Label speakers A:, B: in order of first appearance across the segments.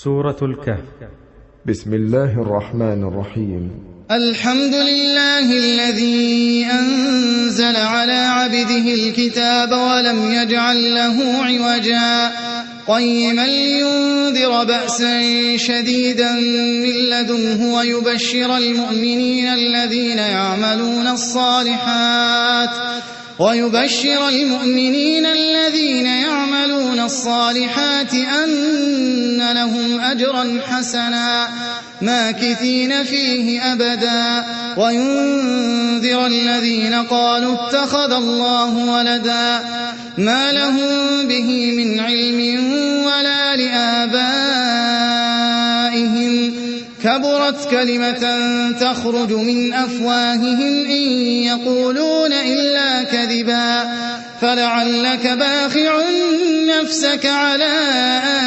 A: سورة الكهف.
B: بسم الله الرحمن الرحيم.
C: الحمد لله الذي أنزل على عبده الكتاب ولم يجعل له عوجا قيما لينذر بأسا شديدا من لدنه ويبشر المؤمنين الذين يعملون الصالحات أن لهم أجرا حسنا ماكثين فيه أبدا وينذر الذين قالوا اتخذ الله ولدا ما لهم به من علم ولا لآبائهم كبرت كلمة تخرج من أفواههم إن يقولون إلا كذبا فلعلك باخع نفسك على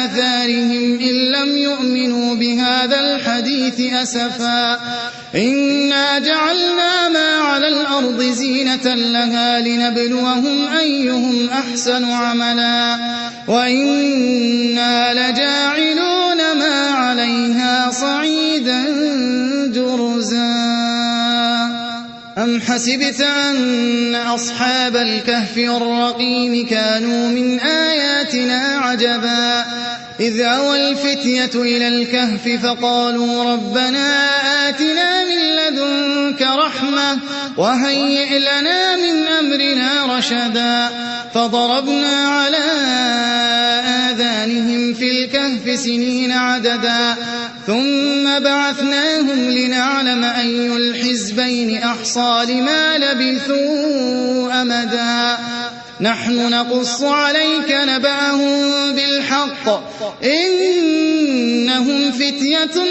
C: آثارهم إن لم يؤمنوا بهذا الحديث أسفا إنا جعلنا ما على الأرض زينة لها لنبلوهم أيهم أحسن عملا وإنا لجاعلون ما عليها صعيدا جرزا أم حسبت أن أصحاب الكهف والرقيم كانوا من آياتنا عجبا إذ أوى الفتية إلى الكهف فقالوا ربنا آتنا من لدنك رحمة وهيئ لنا من أمرنا رشدا فضربنا على آذانهم في الكهف سنين عددا ثم بعثناهم لنعلم أي الحزبين أحصى لما لبثوا أمدا نحن نقص عليك نبأهم بالحق إنهم فتية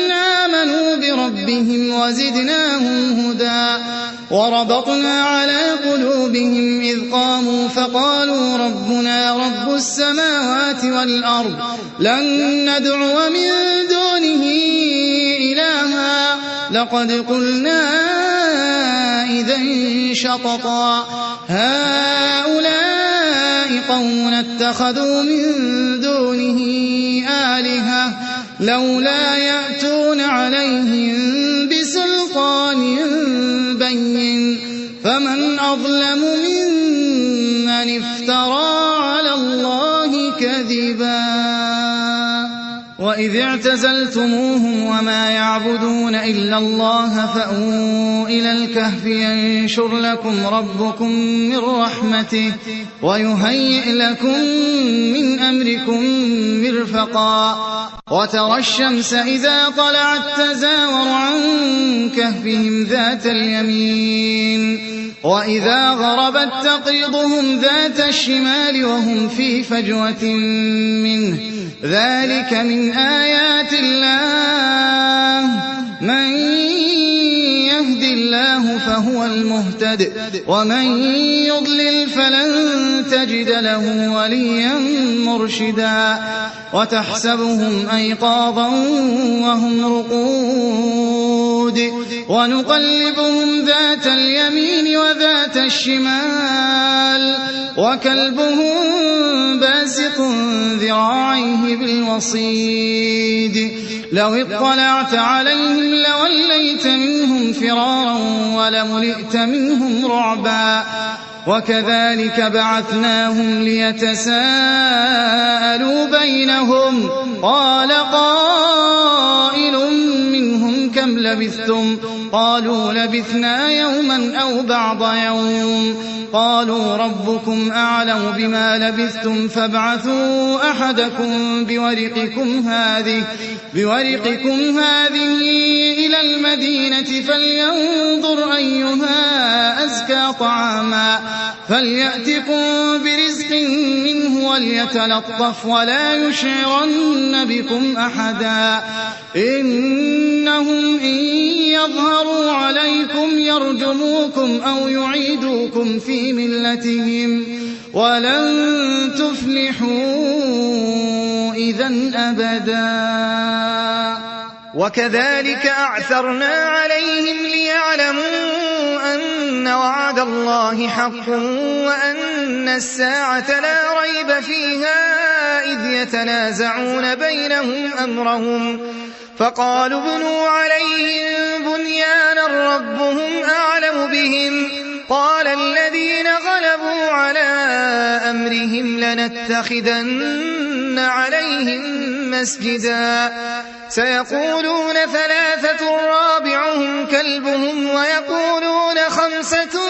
C: آمنوا بربهم وزدناهم هدى وربطنا على قلوبهم إذ قاموا فقالوا ربنا رب السماوات والأرض لن ندعو من دونه إلها لقد قلنا إذا شططا هؤلاء قوم اتخذوا من دونه آلهة لولا يأتون عليهم بسلطان بين فمن أظلم ممن افترى على الله كذبا وإذ اعتزلتموهم وما يعبدون إلا الله فأووا إلى الكهف ينشر لكم ربكم من رحمته ويهيئ لكم من أمركم مرفقا وترى الشمس إذا طلعت تزاور عن كهفهم ذات اليمين وإذا غربت تقرضهم ذات الشمال وهم في فجوة منه ذلك من آيات الله من يهد الله فهو المهتد ومن يضلل فلن تجد له وليا مرشدا وتحسبهم أيقاظا وهم رقود ونقلبهم ذات اليمين وذات الشمال وكلبهم باسط ذراعيه بالوصيد لو اطلعت عليهم لوليت منهم فرارا ولملئت منهم رعبا وكذلك بعثناهم ليتساءلوا بينهم قال قائل منهم كم لبثتم قالوا لبثنا يوما أو بعض يوم قالوا ربكم أعلم بما لبثتم فابعثوا أحدكم بورقكم هذه إلى المدينة فلينظر أيها أزكى طعاما فليأتكم برزق منه وليتلطف ولا يشعرن بكم أحدا إنهم إن يظهروا عليكم يرجموكم أو يعيدوكم في ملتهم ولن تفلحوا إذن أبدا وكذلك أعثرنا عليهم ليعلموا أن وعد الله حق وأن الساعة لا ريب فيها إذ يتنازعون بينهم أمرهم فقالوا ابنوا عليهم بنيانا ربهم أعلم بهم قال الذين غلبوا على أمرهم لنتخذن عليهم مسجدا سيقولون ثلاثة رابعهم كلبهم ويقولون خمسة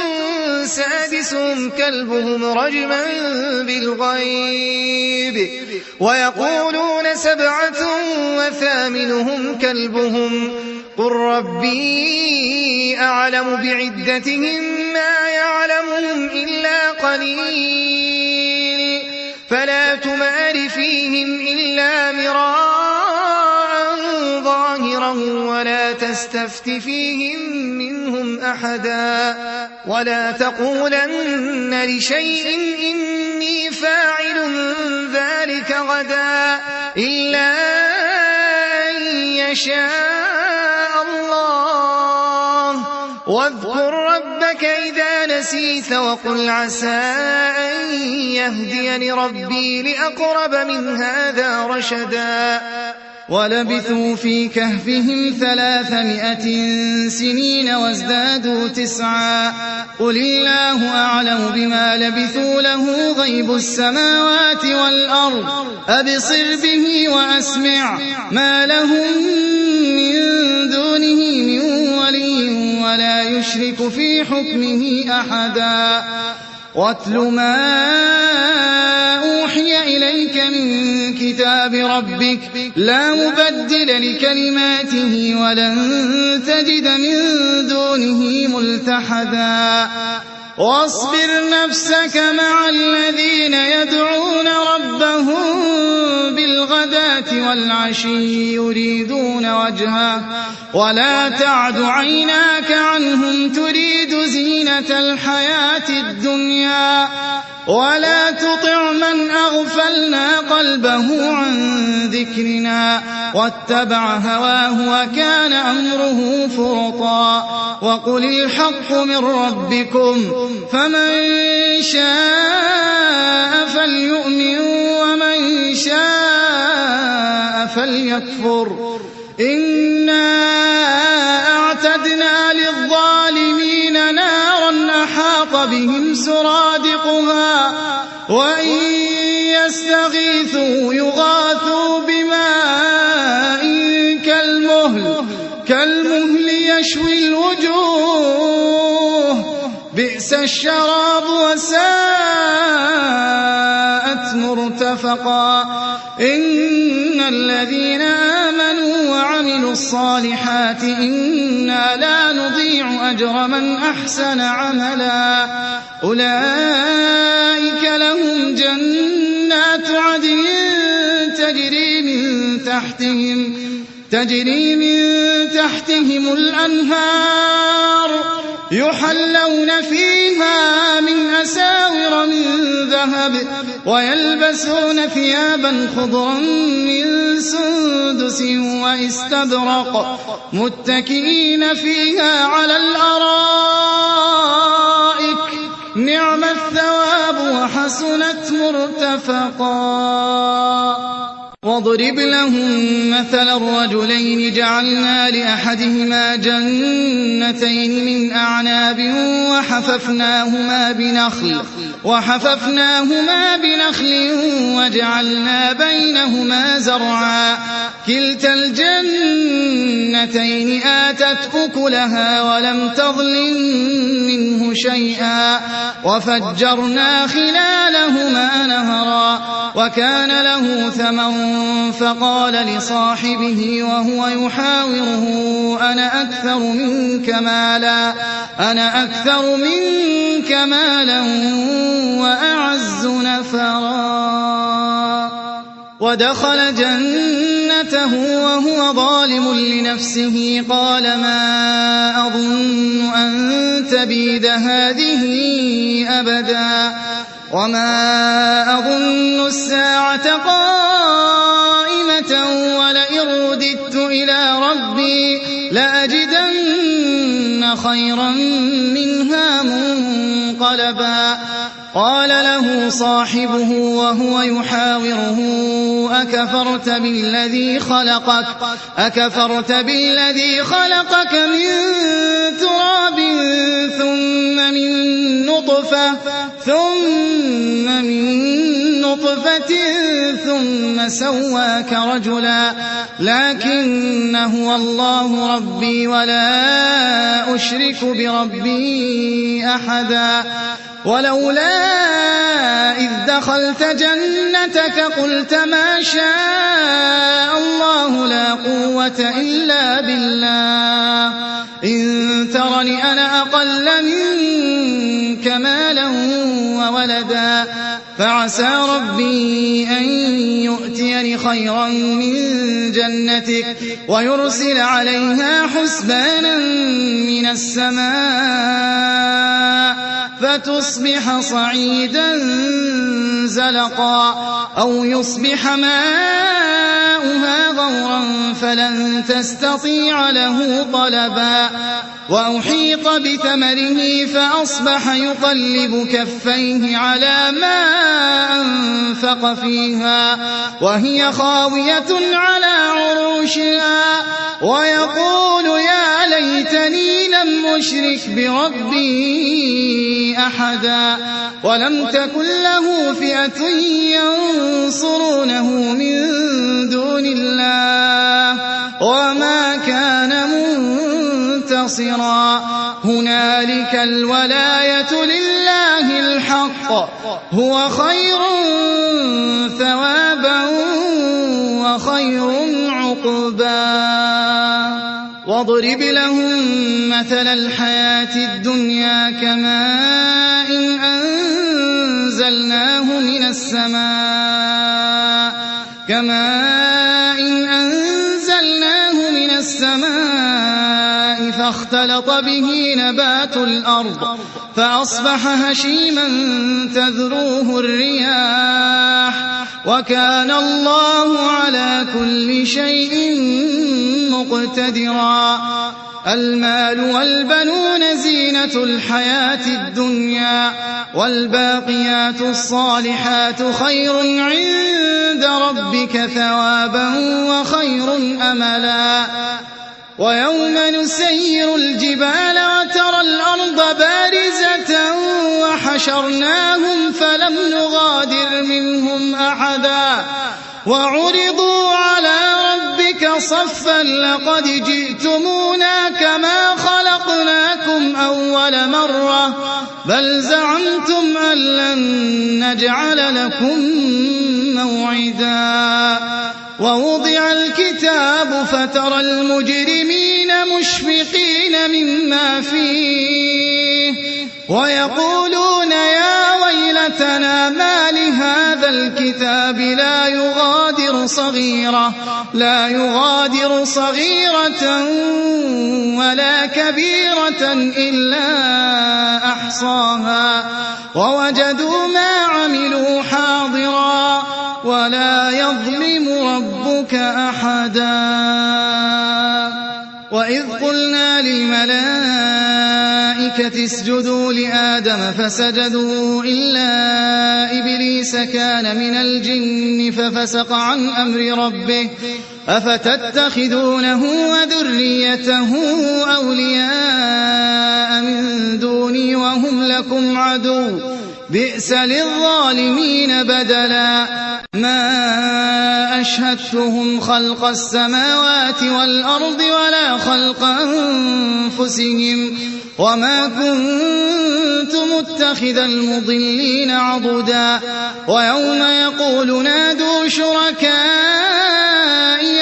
C: سادسهم كلبهم رجما بالغيب ويقولون سبعة وثامنهم كلبهم قل ربي أعلم بعدتهم ما يعلمهم إلا قليل فلا تمار فيهم إلا مراء ظاهرا ولا تستفت فيهم منهم أحدا ولا تقولن لشيء إني فاعل ذلك غدا إلا أن يشاء الله واذكر ربك إذا نسيت وقل عسى أن يهديني ربي لأقرب من هذا رشدا ولبثوا في كهفهم 300 سنين وازدادوا 9 قل الله أعلم بما لبثوا له غيب السماوات والأرض أبصر به وأسمع ما لهم من دونه من ولي ولا يشرك في حكمه أحدا واتل ما أوحي إليك من كتاب ربك لا مبدل لكلماته ولن تجد من دونه ملتحدا واصبر نفسك مع الذين يدعون ربهم بالغداة والعشي يريدون وجهه ولا تعد عيناك عنهم تريد زينة الحياة الدنيا ولا تطع من أغفلنا قلبه عن ذكرنا واتبع هواه وكان أمره فرطا وقل الحق من ربكم فمن شاء فليؤمن ومن شاء فليكفر إنا أعتدنا للظالمين نارا أحاط بهم سرادقها وإن يستغيثوا يغاثوا بماء كالمهل يشوي الوجوه بئس الشراب وساءت مرتفقا إن الذين آمنوا وعملوا الصالحات إنا لا نضيع أجر من أحسن عملا أولئك لهم جنات عدن تجري من تحتهم الأنهار يحلون فيها من أساور من ذهب ويلبسون ثيابا خضرا من سندس واستبرق متكئين فيها على الأرائك نعم الثواب وحسنت مرتفقا واضرب لهم مثل الرجلين جعلنا لأحدهما جنتين من أعناب وحففناهما بنخل وجعلنا بينهما زرعا كلتا الجنتين آتت أكلها ولم تظلم منه شيئا وفجرنا خلالهما نهرا وكان له ثمر فقال لصاحبه وهو يحاوره أنا أكثر منك مالا وأعز نفرا ودخل جنته وهو ظالم لنفسه قال ما أظن أن تبيد هذه أبدا وما أظن الساعة قائمة ولئن رددت إلى ربي لأجدن خيرا منها منقلبا قال له صاحبه وهو يحاوره أكفرت بالذي خلقك من تراب ثم من نطفة ثم سواك رجلا لكن هو الله ربي ولا أشرك بربي أحدا ولولا إذ دخلت جنتك قلت ما شاء الله لا قوة إلا بالله إن ترني أنا أقل منك مالا وولدا فعسى ربي أن يؤتيني خيرا من جنتك ويرسل عليها حسبانا من السماء فتصبح صعيدا زلقا أو يصبح ماؤها غورا فلن تستطيع له طلبا وأحيط بثمره فأصبح يقلب كفيه على ما أنفق فيها وهي خاوية على عروشها ويقول يا ليتني لم أشرك بربي أحدا ولم تكن له فئة ينصرونه من دون الله وما كان منتصرا هنالك الولاية لله الحق هو خير ثوابا وخير عقبا واضرب لهم مثل الحياة الدنيا كماء أنزلناه من السماء فاختلط به نبات الأرض فأصبح هشيما تذروه الرياح وكان الله على كل شيء مقتدرا المال والبنون زينة الحياة الدنيا والباقيات الصالحات خير عند ربك ثوابا وخير أملا ويوم نسير الجبال وترى الأرض بارزة وحشرناهم فلم نغادر منهم أحدا وعرضوا على ربك صفا لقد جئتمونا كما خلقناكم أول مرة بل زعمتم أن لن نجعل لكم موعدا ووضع الكتاب فترى المجرمين مشفقين مما فيه ويقولون يا ويلتنا ما لهذا الكتاب لا يغادر صغيرة ولا كبيرة إلا أحصاها ووجدوا ما عملوا حاضرا ولا يظلم ربك أحدا وإذ قلنا للملائكة اسجدوا لآدم فسجدوا إلا إبليس كان من الجن ففسق عن أمر ربه أفتتخذونه وذريته أولياء من دوني وهم لكم عدو بئس للظالمين بدلا ما أشهدتهم خلق السماوات والأرض ولا خلق أنفسهم وما كنت متخذ المضلين عضدا ويوم يقول نادوا شركائي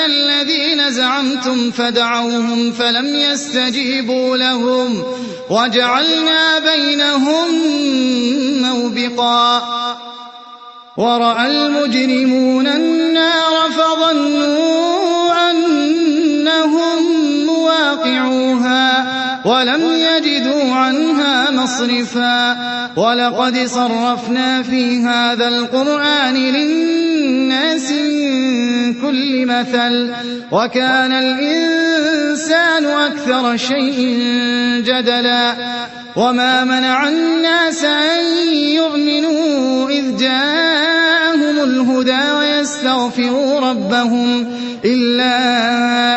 C: الذين زعمتم فدعوهم فلم يستجيبوا لهم وجعلنا بينهم موبقا ورأى المجرمون النار فظنوا أنهم مواقعوها ولم يجدوا عنها مصرفا ولقد صرفنا في هذا القرآن للناس من كل مثل وكان الإنسان أكثر شيء جدلا وما منع الناس أن يؤمنوا إذ جاءهم الهدى ويستغفروا ربهم إلا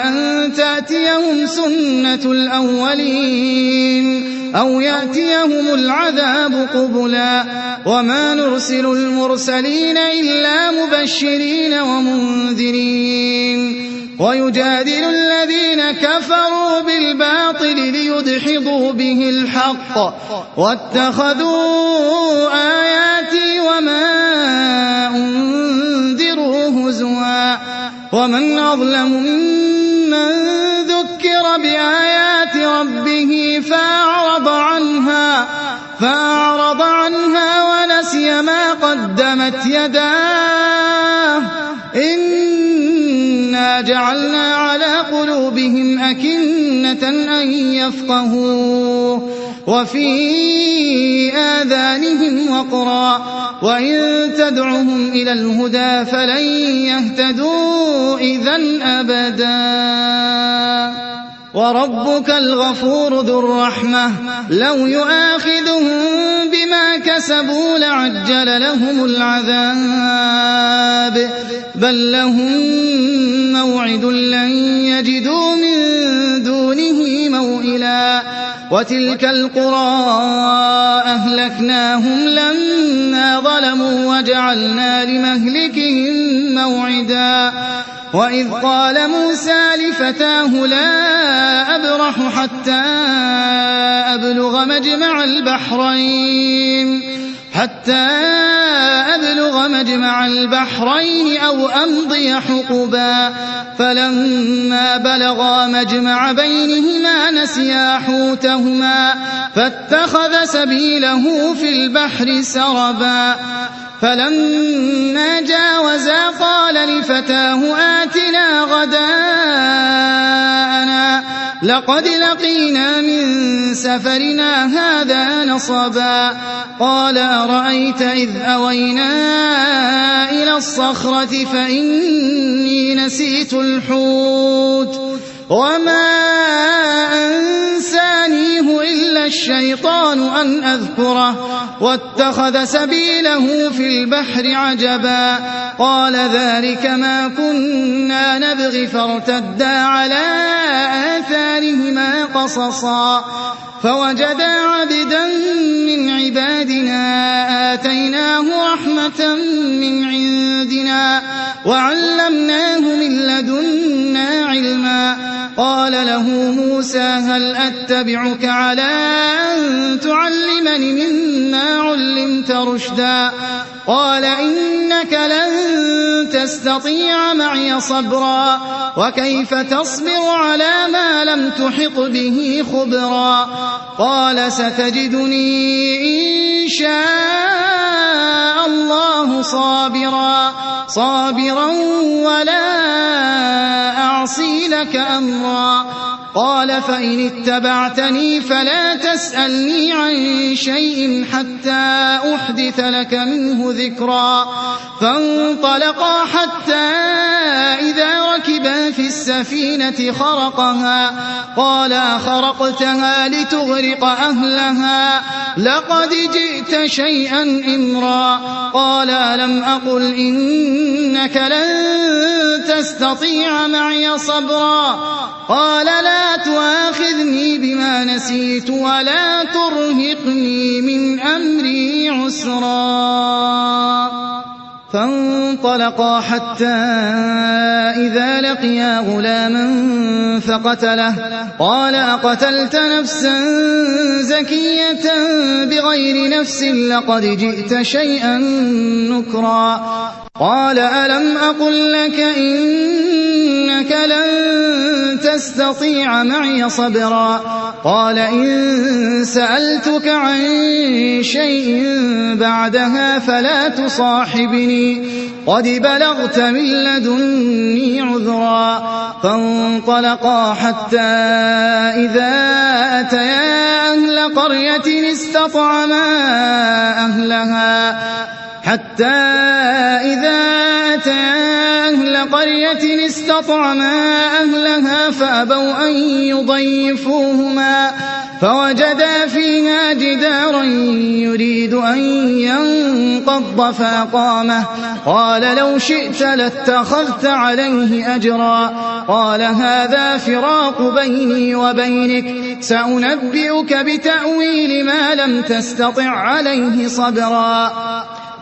C: أن تأتيهم سنة الأولين أو يأتيهم العذاب قبلا وما نرسل المرسلين إلا مبشرين ومنذرين ويجادل الذين كفروا بالباطل ليدحضوا به الحق واتخذوا آياتي وما أنذروا هزوا ومن أظلم ممن ذكر بآيات ربه فأعرض عنها ونسي ما قدمت يداه إنا جعلنا على قلوبهم أكنة أن يفقهوه وفي آذانهم وقرا وإن تدعهم إلى الهدى فلن يهتدوا إذن أبدا وربك الغفور ذو الرحمة لو يؤاخذهم بما كسبوا لعجل لهم العذاب بل لهم موعد لن يجدوا من دونه موئلا وتلك القرى أهلكناهم لما ظلموا وجعلنا لمهلكهم موعدا وإذ قال موسى لفتاه لا أبرح حتى أبلغ مجمع البحرين أو أمضي حقبا فلما بلغا مجمع بينهما نسيا حوتهما فاتخذ سبيله في البحر سربا فلما جاوزا قال لفتاه آتنا غداءنا لقد لقينا من سفرنا هذا نصبا قال أرأيت إذ أوينا إلى الصخرة فإني نسيت الحوت وما أنسانيه إلا الشيطان أن أذكره واتخذ سبيله في البحر عجبا قال ذلك ما كنا نبغي فارتدا على آثارهما قصصا فوجدا عبدا من عبادنا آتيناه رحمة من عندنا وعلمناه من لدنا علما قال له موسى هل أتبعك على أن تعلمني مما علمت رشدا قال إنك لن تستطيع معي صبرا وكيف تصبر على ما لم تحط به خبرا قال ستجدني إن شاء الله صابرا ولا أعصي لك أمرا قال فإن اتبعتني فلا تسألني عن شيء حتى أحدث لك منه ذكرا فانطلقا حتى إذا ركبا في السفينة خرقها قال أخرقتها لتغرق أهلها لقد جئت شيئا إمرا قال ألم أقل إنك لن تستطيع معي صبرا قال لا تؤاخذني بما نسيت ولا ترهقني من أمري عسرا فانطلقا حتى إذا لقيا غلاما فقتله قال أقتلت نفسا زكية بغير نفس لقد جئت شيئا نكرا قال ألم أقل لك إنك لن تستطيع معي صبرا قال إن سألتك عن شيء بعدها فلا تصاحبني قد بلغت من لدني عذرا فانطلقا حتى إذا أتيا أهل قرية استطعما أهلها قرية استطعما أهلها فأبوا أن يضيفوهما فوجدا فيها جدارا يريد أن ينقض فأقامه قال لو شئت لاتخذت عليه أجرا قال هذا فراق بيني وبينك سأنبئك بتأويل ما لم تستطع عليه صبرا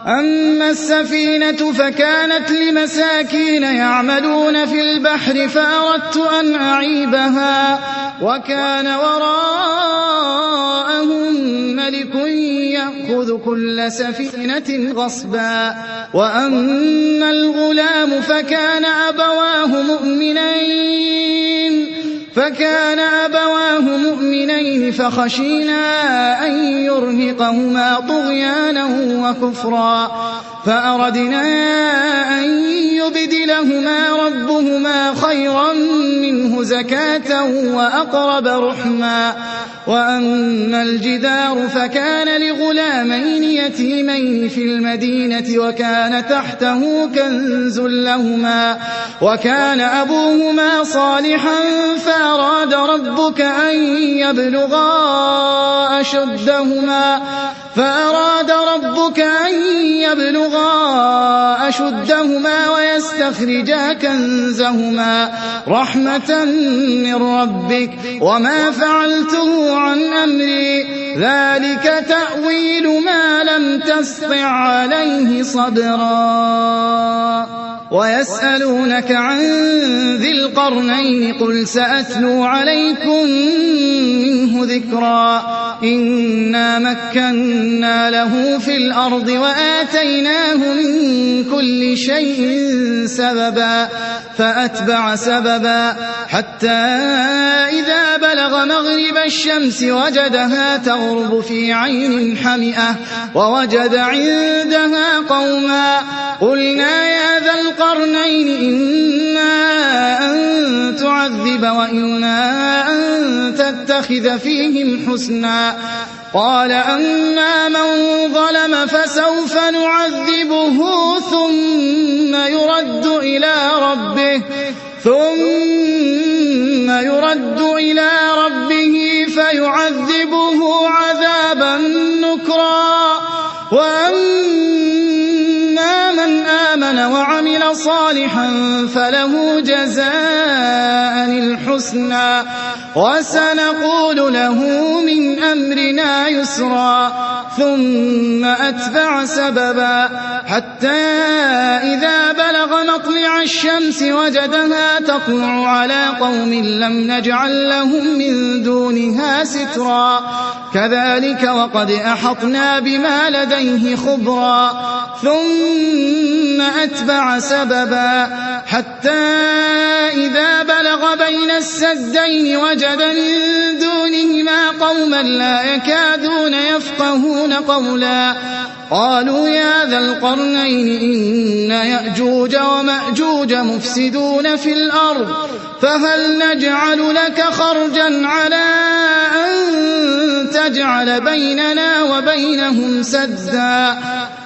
C: أما السفينة فكانت لمساكين يعملون في البحر فأردت أن أعيبها وكان وراءهم ملك يأخذ كل سفينة غصبا وأما الغلام فكان أبواه مؤمنين فخشينا أن يرهقهما طغيانا وكفرا فأردنا أن يبدلهما ربهما خيرا منه زكاة وأقرب رحما وأما الجدار فكان لغلامين يتيمين في المدينة وكان تحته كنز لهما وكان أبوهما صالحا فأراد ربك أن يبلغا أشدهما ويستخرجا كنزهما رحمة من ربك وما فعلته عن أمري ذلك تأويل ما لم تسطع عليه صبرا ويسألونك عن ذي القرنين قل سأتلو عليكم منه ذكرا إنا مكنا له في الأرض وآتيناه من كل شيء سببا فأتبع سببا حتى إذا بلغ مغرب الشمس وجدها تغرب في عين حمئة ووجد عندها قوما قلنا يا ذا القرنين إما أن تعذب وإما أن تتخذ فيهم حسنا قال أما من ظلم فسوف نعذبه ثم يرد إلى ربه فيعذبه عذابا نكرا وأما من آمن وعمل صالحا فله جزاء الحسنى وسنقول له من أمرنا يسرا ثم أتبع سببا حتى إذا بلغ مطلع الشمس وجدها تطلع على قوم لم نجعل لهم من دونها سترا كذلك وقد أحطنا بما لديه خبرا ثم أتبع سببا حتى إذا بلغ بين السدين وجد من دونهما قوما لا يكادون يفقهون قولا قالوا يا ذا القرنين إن يأجوج ومأجوج مفسدون في الأرض فهل نجعل لك خرجا على أن تجعل بيننا وبينهم سدا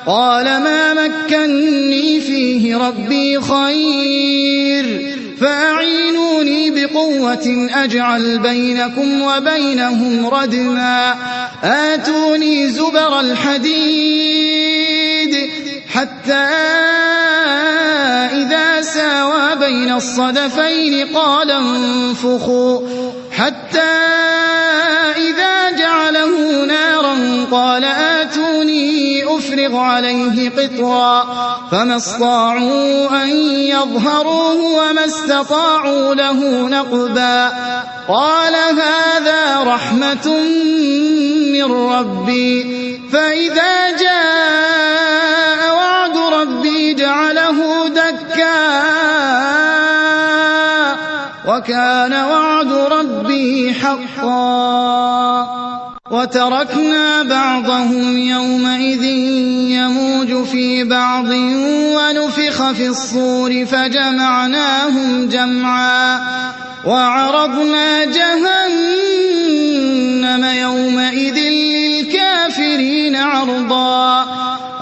C: قال ما مكني فيه ربي خير فأعينوني بقوة أجعل بينكم وبينهم ردما آتوني زبر الحديد حتى إذا ساوى بين الصدفين قال انفخوا حتى إذا جعله نارا قال آتوني أفرغ عليه قطرا فما استطاعوا أن يظهروه وما استطاعوا له نقبا قال هذا رحمة من ربي فإذا جاء وعد ربي جعله دكا وكان وعد ربي حقا وتركنا بعضهم يومئذ يموج في بعض ونفخ في الصور فجمعناهم جمعا وعرضنا جهنم يومئذ للكافرين عرضا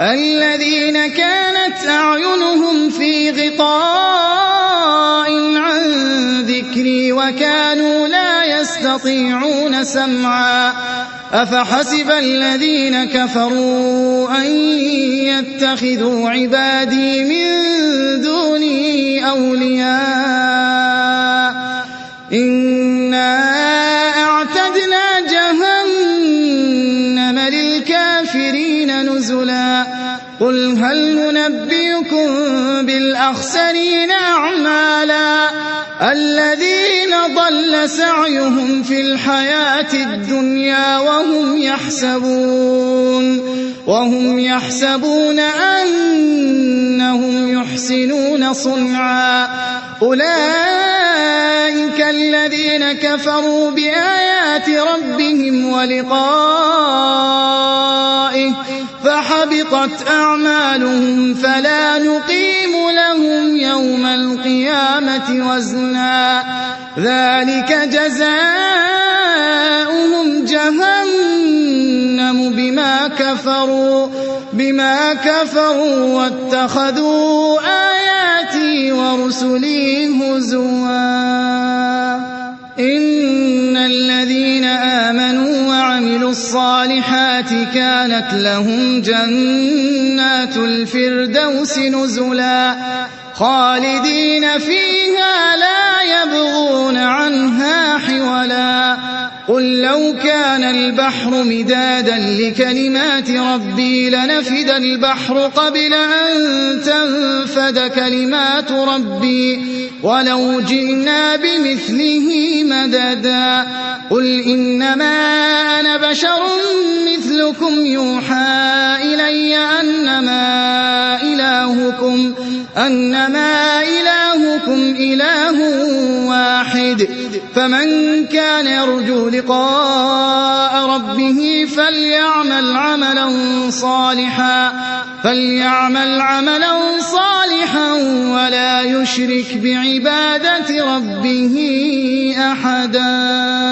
C: الذين كانت أعينهم في غطاء ذكري وكانوا لا يستطيعون سمعا أفحسب الذين كفروا أن يتخذوا عبادي من دوني أولياء إنا أعتدنا جهنم للكافرين نزلا قل هل ننبئكم بالأخسرين أعمالا الذين ضل سعيهم في الحياة الدنيا وهم يحسبون أنهم يحسنون صنعا أولئك الذين كفروا بآيات ربهم ولقائه فحبطت أعمالهم فلا نقيم لهم يوم القيامة وزنا ذلك جزاؤهم جهنم بما كفروا واتخذوا آياتي ورسلي هزوا إن الذين آمنوا وعملوا الصالحات كانت لهم جنات الفردوس نزلا خالدين فيها لا يبغون عنها حولا قل لو كان البحر مدادا لكلمات ربي لنفد البحر قبل أن تنفد كلمات ربي ولو جئنا بمثله مددا قل إنما أنا بشر مثلكم يوحى إلي أنما إلهكم إله واحد فمن كان يرجو لقاء ربه فليعمل عملا صالحا ولا يشرك بعبادة ربه أحدا